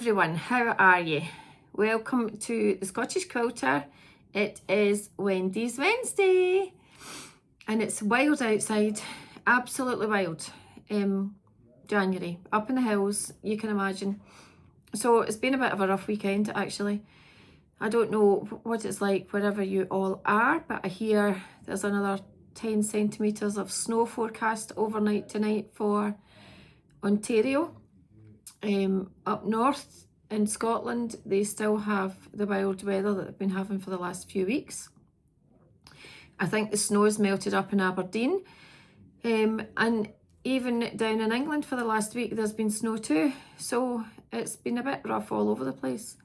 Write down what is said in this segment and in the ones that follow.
everyone, how are you? Welcome to the Scottish Quilter. It is Wendy's Wednesday and it's wild outside, absolutely wild. January, up in the hills, you can imagine. So it's been a bit of a rough weekend actually. I don't know what it's like wherever you all are, but I hear there's another 10 centimetres of snow forecast overnight tonight for Ontario. Up north in Scotland, they still have the wild weather that they've been having for the last few weeks. I think the snow's melted up in Aberdeen, and even down in England for the last week there's been snow too, so it's been a bit rough all over the place.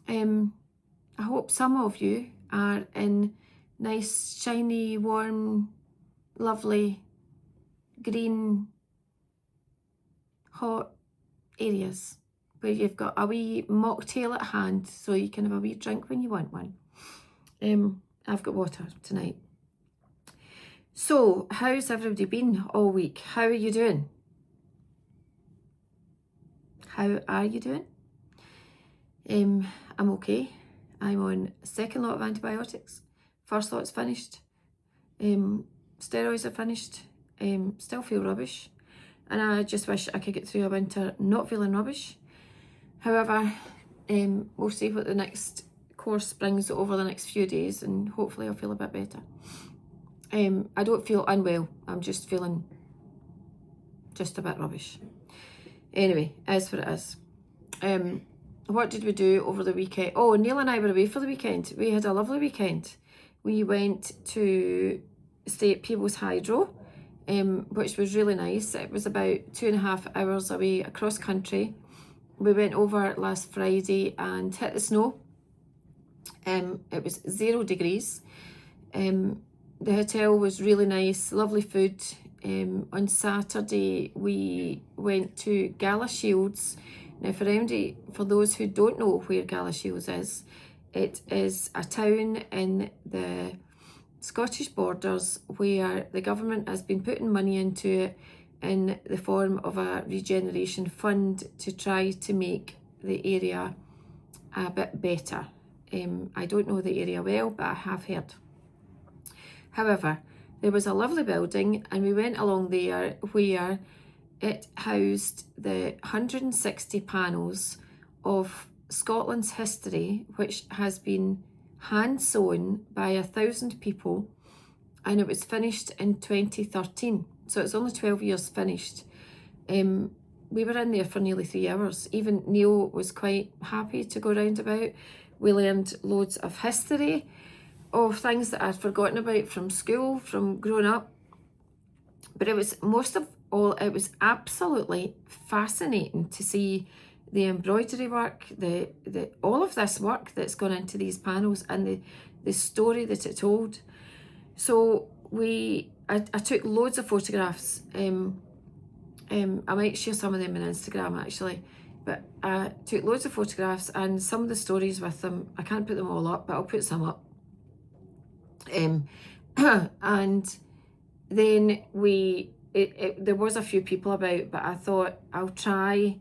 I hope some of you are in nice, shiny, warm, lovely, green, hot areas where you've got a wee mocktail at hand so you can have a wee drink when you want one. I've got water tonight. So how's everybody been all week? How are you doing? How are you doing? I'm okay. I'm on second lot of antibiotics. First lot's finished. Steroids are finished. Still feel rubbish. And I just wish I could get through a winter not feeling rubbish. However, we'll see what the next course brings over the next few days, and hopefully I'll feel a bit better. I don't feel unwell. I'm just feeling just a bit rubbish. Anyway, as what it is. What did we do over the weekend? Oh, Neil and I were away for the weekend. We had a lovely weekend. We went to stay at Peebles Hydro, which was really nice. It was about 2.5 hours away across country. We went over last Friday and hit the snow. It was 0 degrees. The hotel was really nice, lovely food. On Saturday we went to Galashiels. Now for those who don't know where Galashiels is, it is a town in the Scottish borders where the government has been putting money into it in the form of a regeneration fund to try to make the area a bit better. I don't know the area well, but I have heard. However, there was a lovely building and we went along there where it housed the 160 panels of Scotland's history, which has been hand sewn by 1,000 people, and it was finished in 2013, so it's only 12 years finished. We were in there for nearly 3 hours. Even Neil was quite happy to go round about. We learned loads of history of things that I'd forgotten about from school, from growing up, but it was most of all, it was absolutely fascinating to see the embroidery work, the all of this work that's gone into these panels, and the story that it told. So I took loads of photographs. I might share some of them on Instagram actually, but I took loads of photographs and some of the stories with them. I can't put them all up, but I'll put some up. And then there was a few people about, but I thought I'll try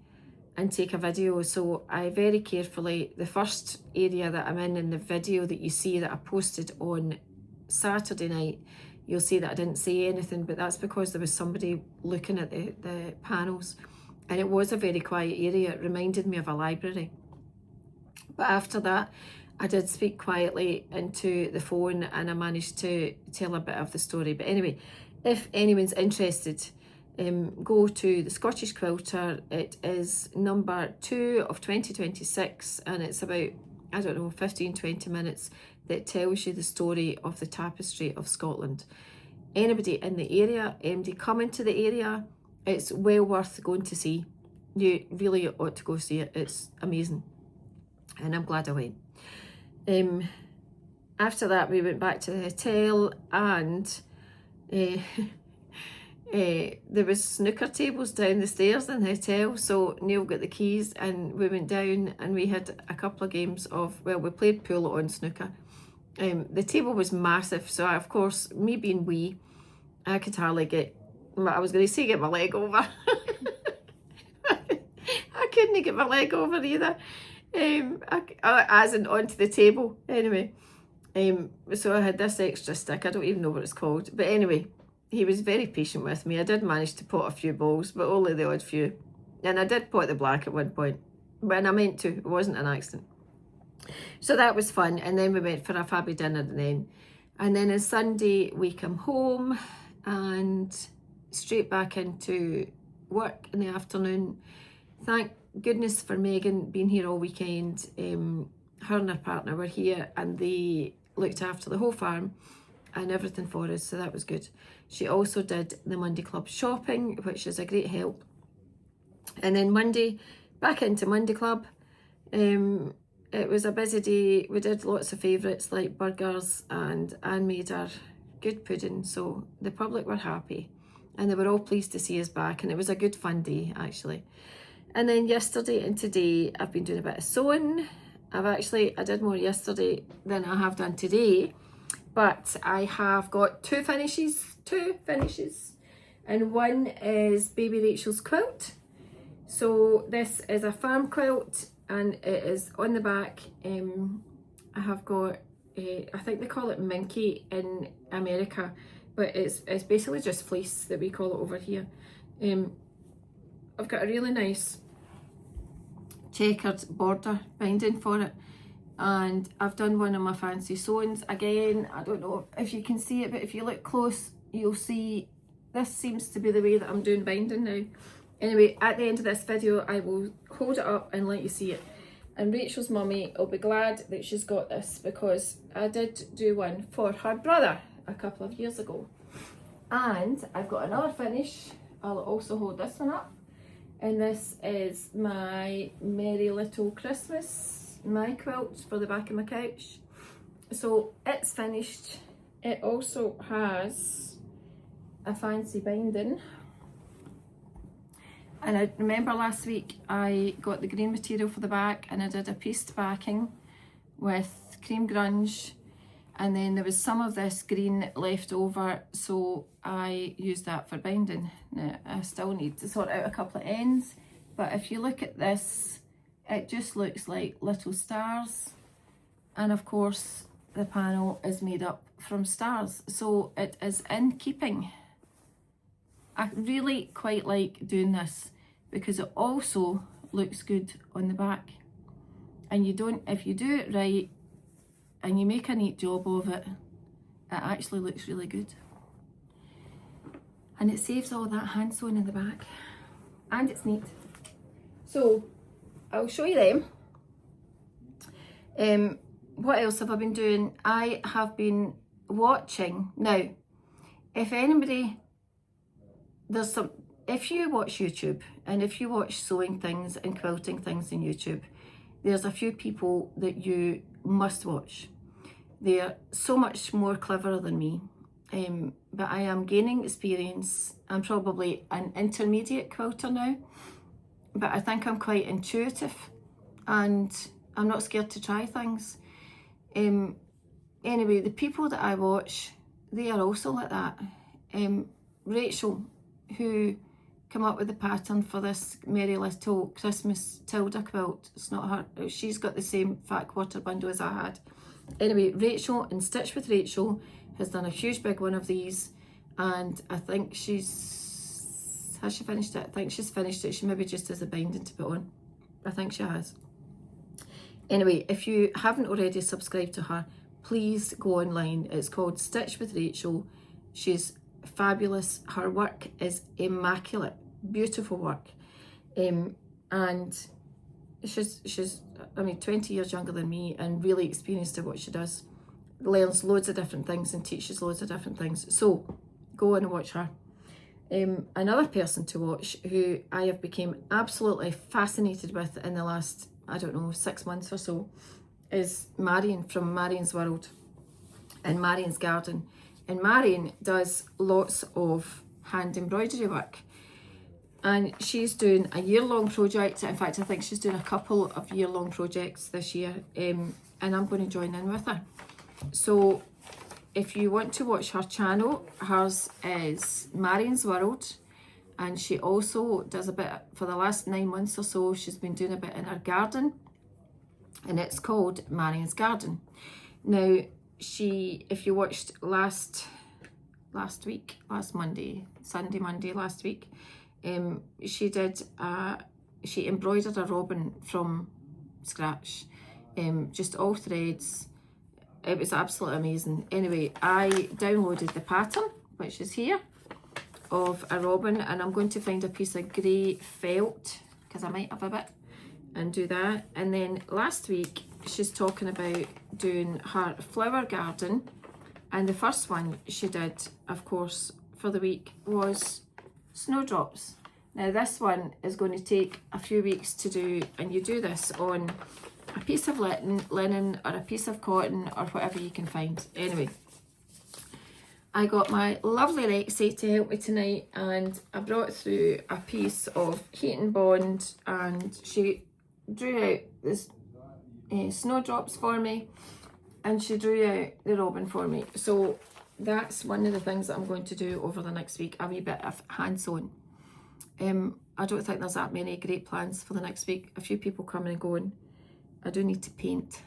and take a video. So I very carefully, the first area that I'm in the video that you see that I posted on Saturday night, you'll see that I didn't say anything, but that's because there was somebody looking at the panels, and it was a very quiet area. It reminded me of a library. But after that, I did speak quietly into the phone and I managed to tell a bit of the story. But anyway, if anyone's interested, go to the Scottish Quilter. It is number 2 of 2026 and it's about, I don't know, 15-20 minutes that tells you the story of the tapestry of Scotland. Anybody in the area, anybody coming to the area, it's well worth going to see. You really ought to go see it. It's amazing and I'm glad I went. After that we went back to the hotel and there was snooker tables down the stairs in the hotel, so Neil got the keys and we went down and we had a couple of games of, well, we played pool on snooker. The table was massive, so of course, me being wee, I could hardly get, I was going to say get my leg over. I couldn't get my leg over either. As in onto the table. Anyway, so I had this extra stick. I don't even know what it's called. But anyway, he was very patient with me. I did manage to pot a few balls, but only the odd few. And I did pot the black at one point. When I meant to. It wasn't an accident. So that was fun. And then we went for a fabby dinner then. And then on Sunday we come home and straight back into work in the afternoon. Thank goodness for Megan being here all weekend. Her and her partner were here and they looked after the whole farm and everything for us, so that was good. She also did the Monday Club shopping, which is a great help. And then Monday, back into Monday Club. It was a busy day. We did lots of favourites like burgers, and Anne made our good pudding, so the public were happy and they were all pleased to see us back, and it was a good fun day actually. And then yesterday and today I've been doing a bit of sewing. I did more yesterday than I have done today, but I have got two finishes, and one is baby Rachel's quilt. So this is a farm quilt and it is on the back. I have got, I think they call it minky in America, but it's basically just fleece that we call it over here. I've got a really nice checkered border binding for it, and I've done one of my fancy sewings. Again, I don't know if you can see it, but if you look close you'll see this seems to be the way that I'm doing binding now. Anyway, at the end of this video I will hold it up and let you see it, and Rachel's mummy will be glad that she's got this because I did do one for her brother a couple of years ago. And I've got another finish. I'll also hold this one up, and this is my Merry Little Christmas, my quilt for the back of my couch. So it's finished. It also has a fancy binding, and I remember last week I got the green material for the back and I did a paste backing with cream grunge, and then there was some of this green left over, so I used that for binding. Now I still need to sort out a couple of ends, but if you look at this, it just looks like little stars, and of course the panel is made up from stars, so it is in keeping. I really quite like doing this because it also looks good on the back, and if you do it right and you make a neat job of it, it actually looks really good, and it saves all that hand sewing in the back, and it's neat. So I'll show you them. What else have I been doing? I have been watching. Now, if anybody, if you watch YouTube and if you watch sewing things and quilting things on YouTube, there's a few people that you must watch. They're so much more cleverer than me, but I am gaining experience. I'm probably an intermediate quilter now, but I think I'm quite intuitive and I'm not scared to try things. Anyway, the people that I watch, they are also like that. Rachel, who came up with the pattern for this Merry Little Christmas Tilda quilt, it's not her, she's got the same fat quarter bundle as I had. Anyway, Rachel and Stitch with Rachel has done a huge big one of these, and I think has she finished it? I think she's finished it. She maybe just has a binding to put on. I think she has. Anyway, if you haven't already subscribed to her, please go online. It's called Stitch with Rachel. She's fabulous. Her work is immaculate, beautiful work, and she's I mean 20 years younger than me and really experienced at what she does. Learns loads of different things and teaches loads of different things, so go on and watch her. Another person to watch who I have become absolutely fascinated with in the last, I don't know, 6 months or so, is Marion from Marion's World and Marion's Garden. And Marion does lots of hand embroidery work, and she's doing a year-long project. In fact, I think she's doing a couple of year-long projects this year, and I'm going to join in with her. So if you want to watch her channel, hers is Marion's World, and she also does a bit, for the last 9 months or so, she's been doing a bit in her garden, and it's called Marion's Garden. Now, she, if you watched last Monday, last week, she embroidered a robin from scratch, just all threads. It was absolutely amazing. Anyway, I downloaded the pattern, which is here, of a robin, and I'm going to find a piece of grey felt, because I might have a bit, and do that. And then last week she's talking about doing her flower garden, and the first one she did, of course, for the week was snowdrops. Now this one is going to take a few weeks to do, and you do this on a piece of linen or a piece of cotton or whatever you can find. Anyway, I got my lovely Rexy to help me tonight, and I brought through a piece of heat and bond, and she drew out this snowdrops for me, and she drew out the robin for me. So that's one of the things that I'm going to do over the next week, a wee bit of hand sewing. I don't think there's that many great plans for the next week. A few people coming and going. I do need to paint.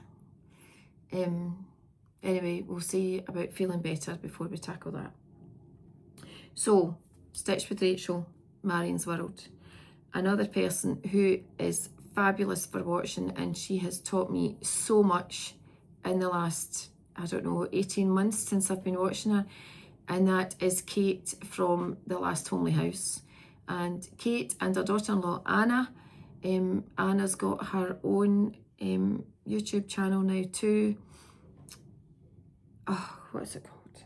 Anyway, we'll see about feeling better before we tackle that. So, Stitch with Rachel, Marion's World. Another person who is fabulous for watching, and she has taught me so much in the last, I don't know, 18 months since I've been watching her, and that is Kate from The Last Homely House. And Kate and her daughter-in-law Anna, Anna's got her own YouTube channel now too. Oh, what is it called?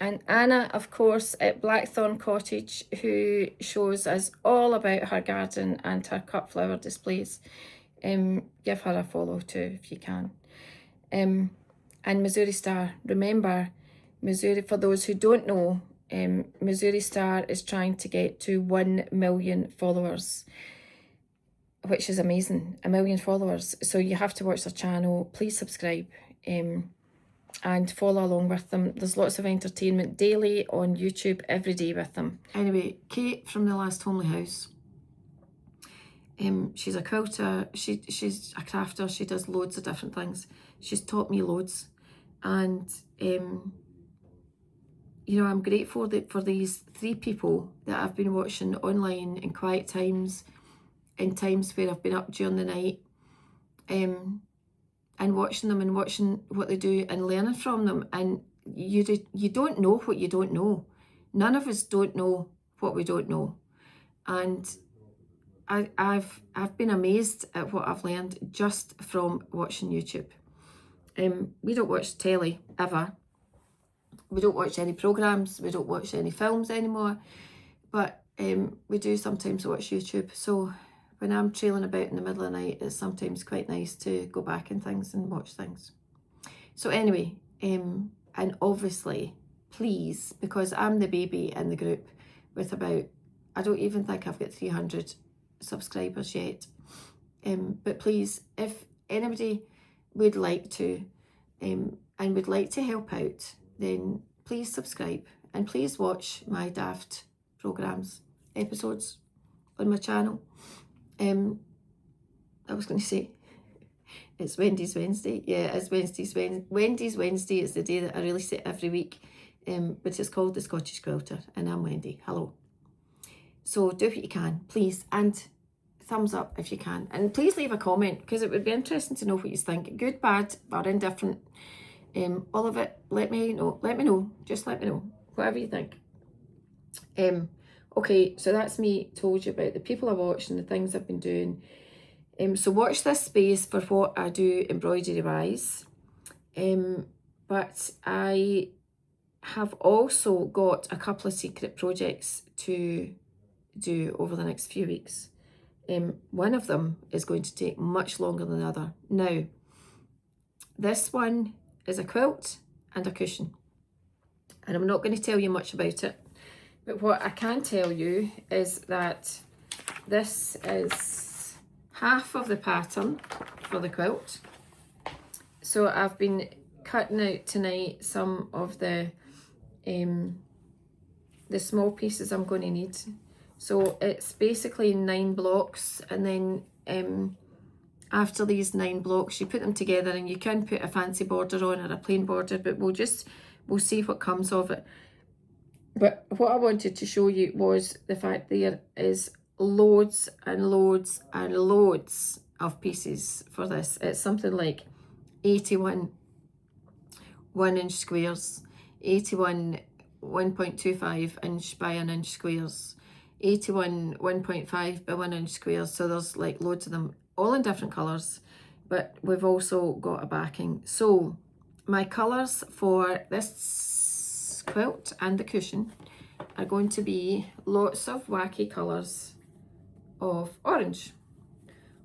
And Anna, of course, at Blackthorn Cottage, who shows us all about her garden and her cut flower displays. Give her a follow too if you can. And Missouri Star. Remember, Missouri, for those who don't know, Missouri Star is trying to get to 1 million followers, which is amazing. 1 million followers. So you have to watch their channel. Please subscribe and follow along with them. There's lots of entertainment daily on YouTube every day with them. Anyway, Kate from The Last Homely House. She's a quilter, she's a crafter, she does loads of different things. She's taught me loads, and you know, I'm grateful that for these 3 people that I've been watching online in quiet times, in times where I've been up during the night, and watching them and watching what they do and learning from them. And you don't know what you don't know. None of us don't know what we don't know, and I've been amazed at what I've learned just from watching YouTube. We don't watch telly ever. We don't watch any programs. We don't watch any films anymore. But we do sometimes watch YouTube. So when I'm trailing about in the middle of the night, it's sometimes quite nice to go back in things and watch things. So anyway, and obviously, please, because I'm the baby in the group with about, I don't even think I've got 300 subscribers yet, but please, if anybody would like to and would like to help out, then please subscribe and please watch my daft programs episodes on my channel. I was going to say it's Wendy's Wednesday. Yeah, it's Wendy's Wednesday is the day that I release it every week, but it's called the Scottish Quilter, and I'm Wendy. Hello. So do what you can, please, and thumbs up if you can, and please leave a comment, because it would be interesting to know what you think, good, bad, or indifferent. All of it. Let me know. Just let me know, whatever you think. Okay, so that's me told you about the people I watch and the things I've been doing. So watch this space for what I do embroidery wise. But I have also got a couple of secret projects to do over the next few weeks. One of them is going to take much longer than the other. Now, this one is a quilt and a cushion, and I'm not going to tell you much about it, but what I can tell you is that this is half of the pattern for the quilt. So I've been cutting out tonight some of the the small pieces I'm going to need. So it's basically 9 blocks, and then after these 9 blocks you put them together, and you can put a fancy border on or a plain border, but we'll see what comes of it. But what I wanted to show you was the fact there is loads and loads and loads of pieces for this. It's something like 81 1-inch squares, 81 1.25 inch by 1 inch squares, 81 1.5 by 1 inch squares. So there's like loads of them, all in different colours, but we've also got a backing. So my colours for this quilt and the cushion are going to be lots of wacky colours of orange.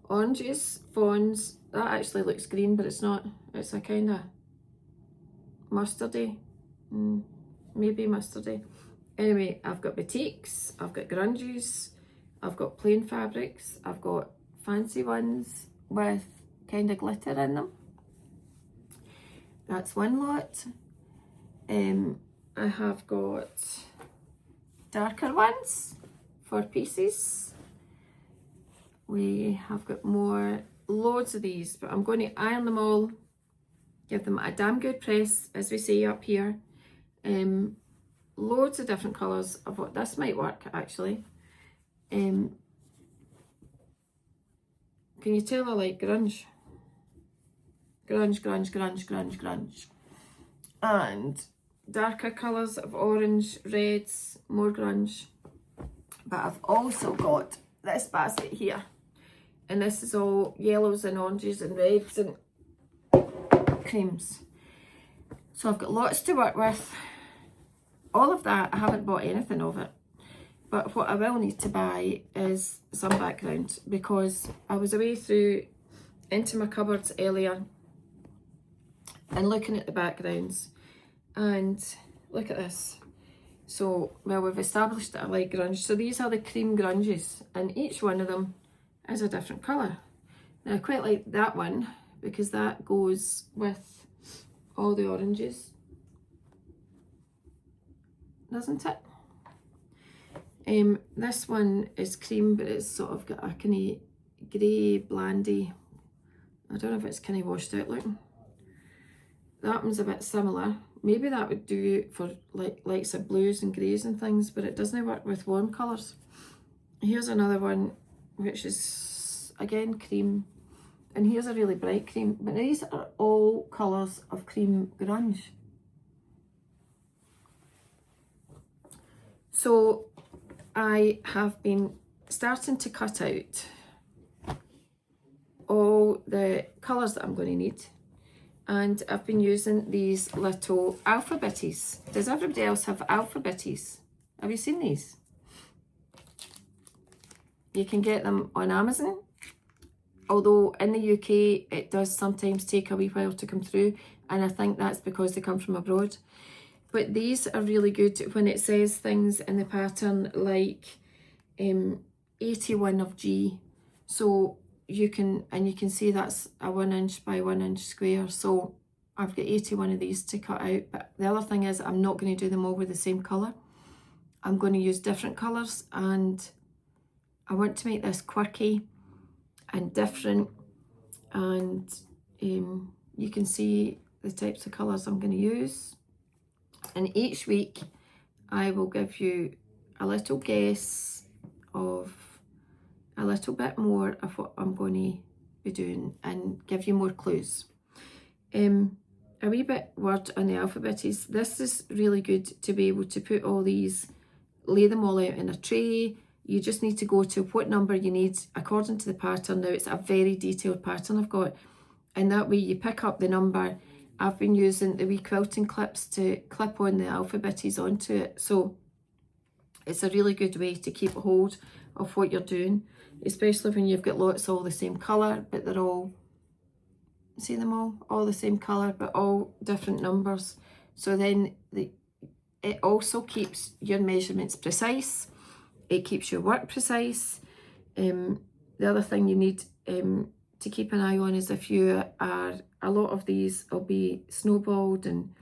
Oranges, fawns, that actually looks green, but it's not. It's a kind of mustardy, maybe mustardy. Anyway, I've got batiks, I've got grunges, I've got plain fabrics, I've got fancy ones with kind of glitter in them. That's one lot. I have got darker ones for pieces. We have got loads of these, but I'm going to iron them all, give them a damn good press, as we say up here. Loads of different colours of what this might work actually. Can you tell I like grunge? Grunge, grunge, grunge, grunge, grunge. And darker colours of orange, reds, more grunge. But I've also got this basket here, and this is all yellows and oranges and reds and creams. So I've got lots to work with. All of that, I haven't bought anything of it, but what I will need to buy is some background, because I was away through into my cupboards earlier and looking at the backgrounds, and look at this. So, well, we've established that I like grunge. So these are the cream grunges, and each one of them is a different colour. Now I quite like that one because that goes with all the oranges, doesn't it? This one is cream, but it's sort of got a kind of grey, blandy, I don't know if it's kind of washed out looking. That one's a bit similar. Maybe that would do for like some blues and greys and things, but it doesn't work with warm colours. Here's another one which is again cream, and here's a really bright cream, but these are all colours of cream grunge. So I have been starting to cut out all the colours that I'm going to need, and I've been using these little alphabetties. Does everybody else have alphabetties? Have you seen these? You can get them on Amazon, although in the UK it does sometimes take a wee while to come through, and I think that's because they come from abroad. But these are really good when it says things in the pattern like 81 of G. So you can see that's a 1 inch by 1 inch square. So I've got 81 of these to cut out. But the other thing is I'm not going to do them all with the same colour. I'm going to use different colours, and I want to make this quirky and different. And you can see the types of colours I'm going to use. And each week I will give you a little guess of a little bit more of what I'm going to be doing and give you more clues. A wee bit word on the alphabetties. This is really good to be able to put all these, lay them all out in a tray. You just need to go to what number you need according to the pattern. Now it's a very detailed pattern I've got, and that way you pick up the number. I've been using the wee quilting clips to clip on the alphabetties onto it. So it's a really good way to keep hold of what you're doing, especially when you've got lots all the same colour, but they're all, see them all the same colour, but all different numbers. So then it also keeps your measurements precise. It keeps your work precise. The other thing you need to keep an eye on is if you are, a lot of these will be snowballed and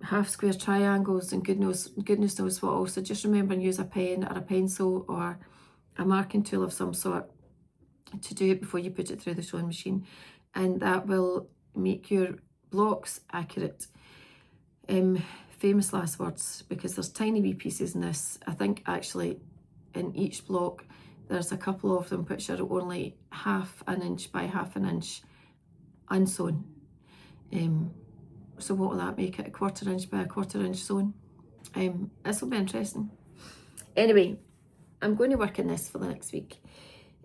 half square triangles, and goodness knows what else. So just remember and use a pen or a pencil or a marking tool of some sort to do it before you put it through the sewing machine, and that will make your blocks accurate. Famous last words, because there's tiny wee pieces in this. I think actually in each block there's a couple of them which are only half an inch by half an inch unsewn. So what will that make it? A 1/4 inch by a 1/4 inch sewn. This will be interesting. Anyway, I'm going to work on this for the next week,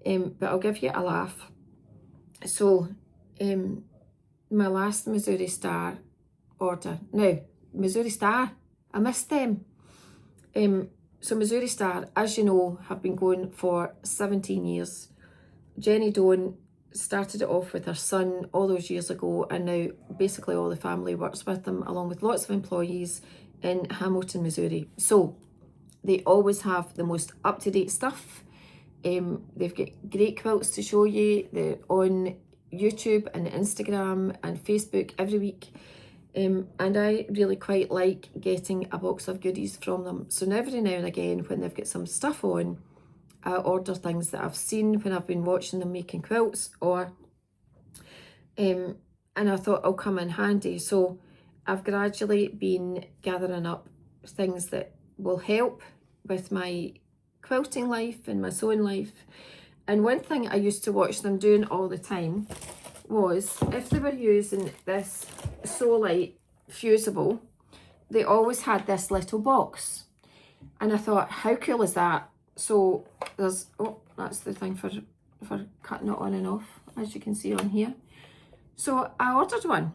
but I'll give you a laugh. So my last Missouri Star order, now Missouri Star, I missed them. So Missouri Star, as you know, have been going for 17 years. Jenny Doan started it off with her son all those years ago, and now basically all the family works with them, along with lots of employees in Hamilton, Missouri. So they always have the most up-to-date stuff. They've got great quilts to show you. They're on YouTube and Instagram and Facebook every week. And I really quite like getting a box of goodies from them. So every now and again, when they've got some stuff on, I order things that I've seen when I've been watching them making quilts, or and I thought it'll come in handy. So I've gradually been gathering up things that will help with my quilting life and my sewing life. And one thing I used to watch them doing all the time was, if they were using this So Light fusible, they always had this little box, and I thought, how cool is that? So there's, oh, that's the thing for cutting it on and off, as you can see on here. So I ordered one,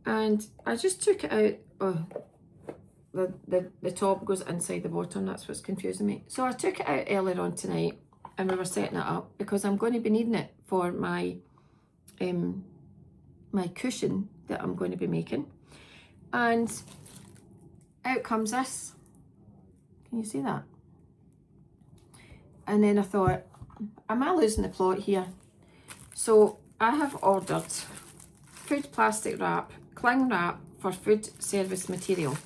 and I just took it out. Oh, the top goes inside the bottom, that's what's confusing me. So I took it out earlier on tonight, and we were setting it up because I'm going to be needing it for my my cushion that I'm going to be making. And out comes this. Can you see that? And then I thought, am I losing the plot here? So I have ordered food plastic wrap, cling wrap for food service material.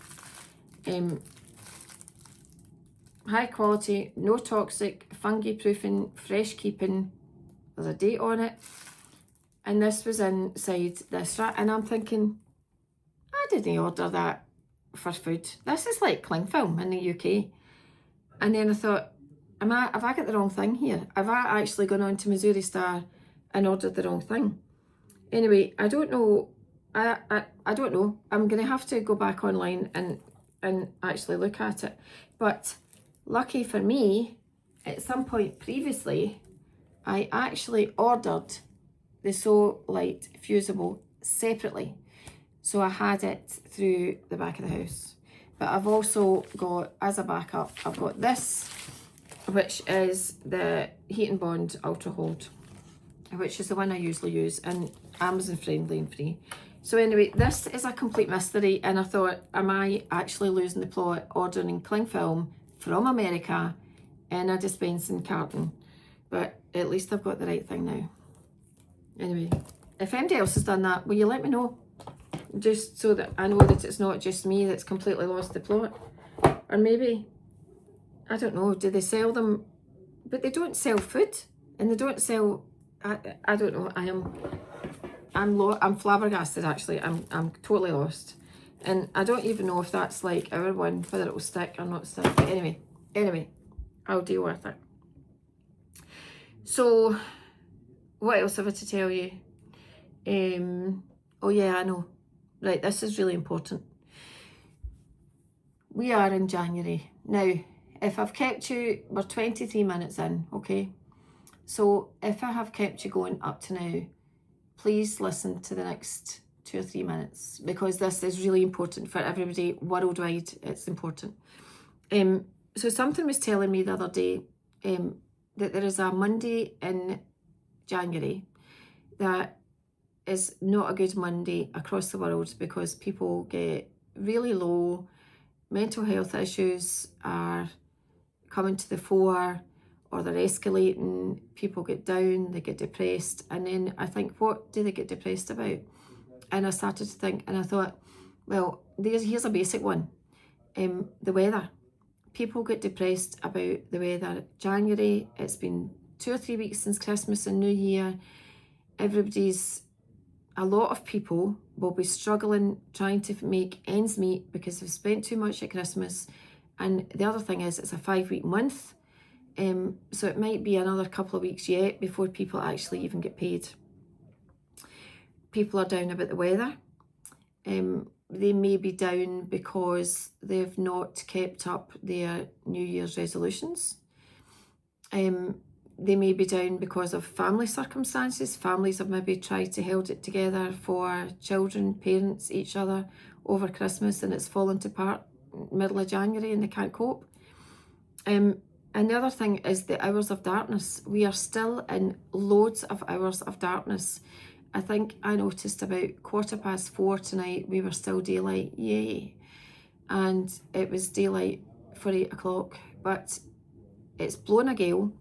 High quality, no toxic, fungi proofing, fresh keeping. There's a date on it. And this was inside this wrap, and I'm thinking, I didn't order that for food. This is like cling film in the UK. And then I thought, have I got the wrong thing here? Have I actually gone on to Missouri Star and ordered the wrong thing? Anyway, I don't know. I don't know. I'm going to have to go back online and actually look at it. But lucky for me, at some point previously, I actually ordered the So Light fusible separately. So I had it through the back of the house. But I've also got, as a backup, I've got this, which is the Heat and Bond Ultra Hold, which is the one I usually use, and Amazon friendly and free. So anyway, this is a complete mystery, and I thought, am I actually losing the plot ordering cling film from America in a dispensing carton? But at least I've got the right thing now. Anyway, if anybody else has done that, will you let me know? Just so that I know that it's not just me that's completely lost the plot. Or maybe, I don't know, do they sell them? But they don't sell food, and they don't sell, I don't know, I'm flabbergasted actually. I'm totally lost. And I don't even know if that's like our one, whether it will stick or not stick. But anyway, I'll deal with it. So, what else have I to tell you? Oh yeah, I know. Right, this is really important. We are in January. Now, if I've kept you, we're 23 minutes in, okay? So if I have kept you going up to now, please listen to the next 2 or 3 minutes, because this is really important for everybody worldwide. It's important. So something was telling me the other day that there is a Monday in January that is not a good Monday across the world, because people get really low, mental health issues are coming to the fore, or they're escalating, people get down, they get depressed, and then I think, what do they get depressed about? And I started to think, and I thought, Well, here's a basic one. The weather. People get depressed about the weather. January, it's been 2 or 3 weeks since Christmas and New Year. A lot of people will be struggling trying to make ends meet because they've spent too much at Christmas. And the other thing is, it's a 5-week month. So it might be another couple of weeks yet before people actually even get paid. People are down about the weather. They may be down because they've not kept up their New Year's resolutions. They may be down because of family circumstances. Families have maybe tried to hold it together for children, parents, each other over Christmas, and it's fallen apart middle of January and they can't cope. And the other thing is the hours of darkness. We are still in loads of hours of darkness. I think I noticed about 4:15 tonight, we were still daylight, yay. And it was daylight for 8 o'clock, but it's blown a gale.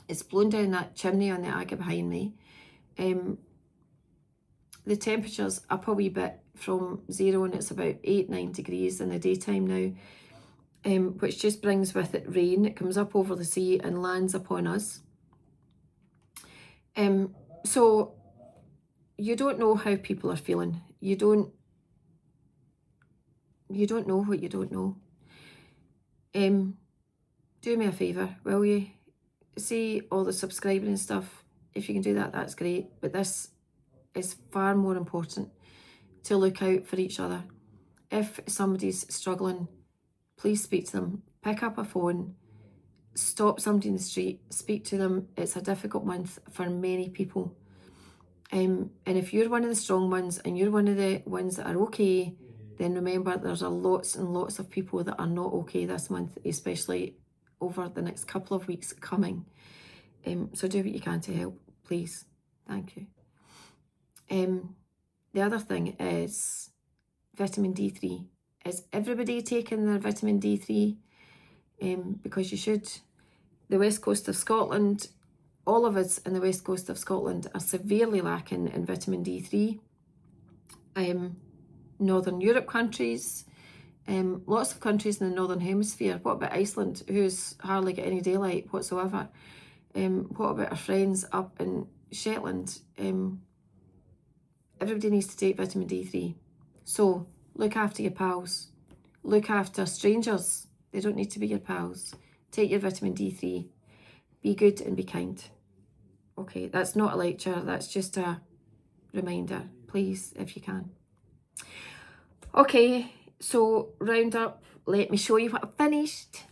It's blown down that chimney on the Aga behind me. The temperature's up a wee bit from 0 and it's about 8-9 degrees in the daytime now, which just brings with it rain. It comes up over the sea and lands upon us. So you don't know how people are feeling. You don't know what you don't know. Do me a favour, will you? See all the subscribing and stuff. If you can do that, that's great. But this is far more important, to look out for each other. If somebody's struggling, please speak to them. Pick up a phone, stop somebody in the street, speak to them. It's a difficult month for many people. And if you're one of the strong ones and you're one of the ones that are okay, then remember there's lots and lots of people that are not okay this month, especially over the next couple of weeks coming. So do what you can to help, please. Thank you. The other thing is vitamin D3. Is everybody taking their vitamin D3? Because you should. The west coast of Scotland, all of us in the west coast of Scotland are severely lacking in vitamin D3. Northern Europe countries, lots of countries in the Northern Hemisphere. What about Iceland, who's hardly got any daylight whatsoever? What about our friends up in Shetland? Everybody needs to take vitamin D3. So look after your pals. Look after strangers. They don't need to be your pals. Take your vitamin D3. Be good and be kind. Okay, that's not a lecture. That's just a reminder. Please, if you can. Okay, so round up. Let me show you what I finished.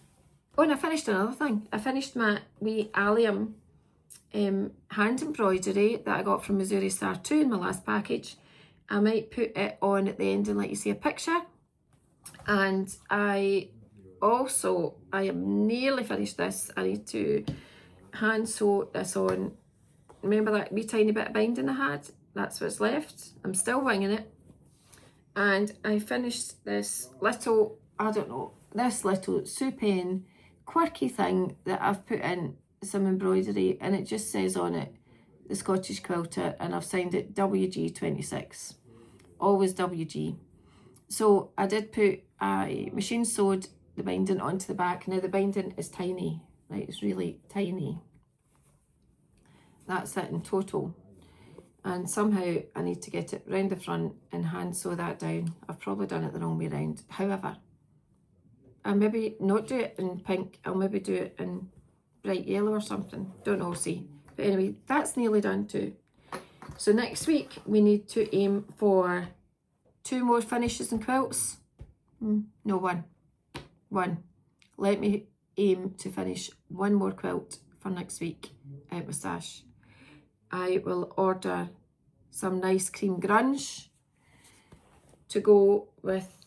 Oh, and I finished another thing. I finished my wee allium hand embroidery that I got from Missouri Star 2 in my last package. I might put it on at the end and let you see a picture. And I am nearly finished this. I need to hand sew this on. Remember that wee tiny bit of binding I had? That's what's left. I'm still winging it. And I finished this little, this little soup-pen quirky thing that I've put in some embroidery, and it just says on it, the Scottish Quilter, and I've signed it WG26. Always WG. So I did I machine sewed the binding onto the back. Now the binding is tiny, right? It's really tiny. That's it in total. And somehow I need to get it round the front and hand sew that down. I've probably done it the wrong way round. However, I'll maybe not do it in pink. I'll maybe do it in bright yellow or something. Don't know, see. But anyway, that's nearly done too. So next week we need to aim for 2 more finishes and quilts. No, one. Let me aim to finish 1 more quilt for next week out my stash. I will order some nice cream grunge to go with,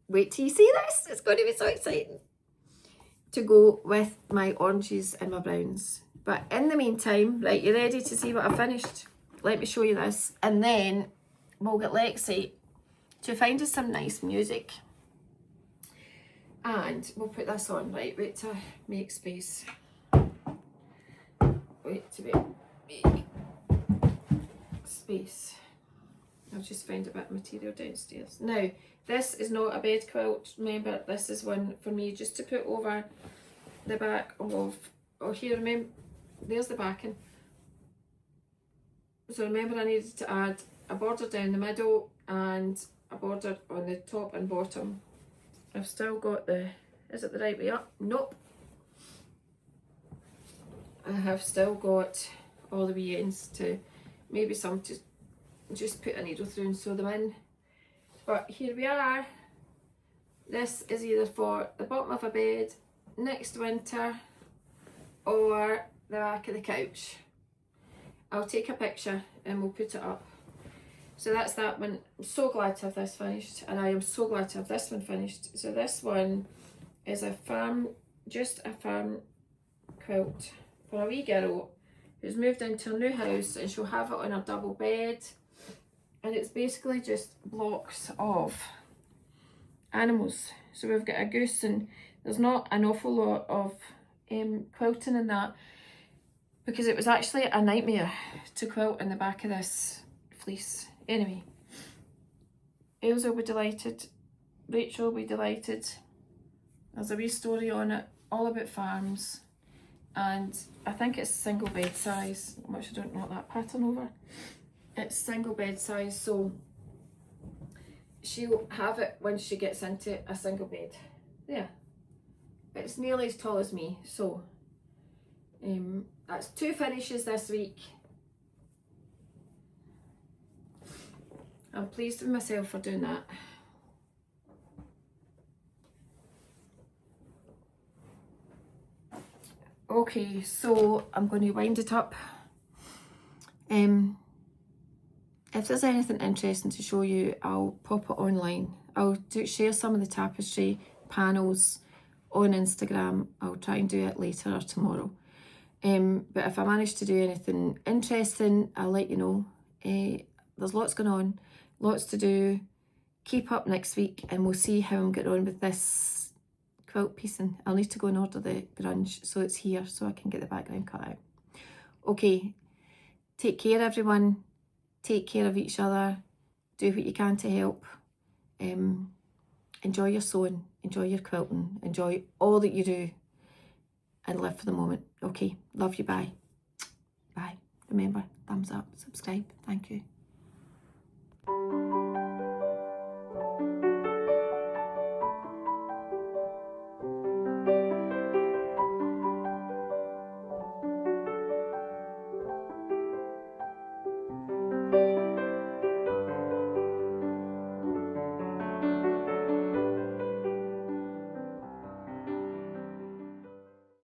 wait till you see this, it's going to be so exciting, to go with my oranges and my browns. But in the meantime, right, you ready to see what I finished? Let me show you this, and then we'll get Lexi to find us some nice music. And we'll put this on, right, wait to make space. Wait to make space. I'll just find a bit of material downstairs. Now, this is not a bed quilt. Remember, this is one for me just to put over the back of, oh here, remember, there's the backing. So remember I needed to add a border down the middle and a border on the top and bottom. I've still got the, is it the right way up? Nope. I have still got all the wee ends to, maybe some to just put a needle through and sew them in. But here we are. This is either for the bottom of a bed next winter or the back of the couch. I'll take a picture and we'll put it up. So that's that one. I'm so glad to have this finished, and I am so glad to have this one finished. So this one is a farm, just a farm quilt for a wee girl who's moved into a new house, and she'll have it on a double bed. And it's basically just blocks of animals. So we've got a goose, and there's not an awful lot of quilting in that, because it was actually a nightmare to quilt in the back of this fleece. Anyway, Ailsa will be delighted, Rachel will be delighted. There's a wee story on it, all about farms, and I think it's single bed size, which I don't know that pattern over. It's single bed size, so she'll have it when she gets into a single bed. Yeah, it's nearly as tall as me, so that's 2 finishes this week. I'm pleased with myself for doing that. Okay, so I'm going to wind it up. If there's anything interesting to show you, I'll pop it online. I'll share some of the tapestry panels on Instagram. I'll try and do it later or tomorrow. But if I manage to do anything interesting, I'll let you know. There's lots going on, lots to do. Keep up next week and we'll see how I'm getting on with this quilt piecing. I'll need to go and order the grunge so it's here so I can get the background cut out. Okay, take care everyone. Take care of each other. Do what you can to help. Enjoy your sewing, enjoy your quilting, enjoy all that you do, and live for the moment. Okay, love you, bye. Bye. Remember, thumbs up, subscribe. Thank you.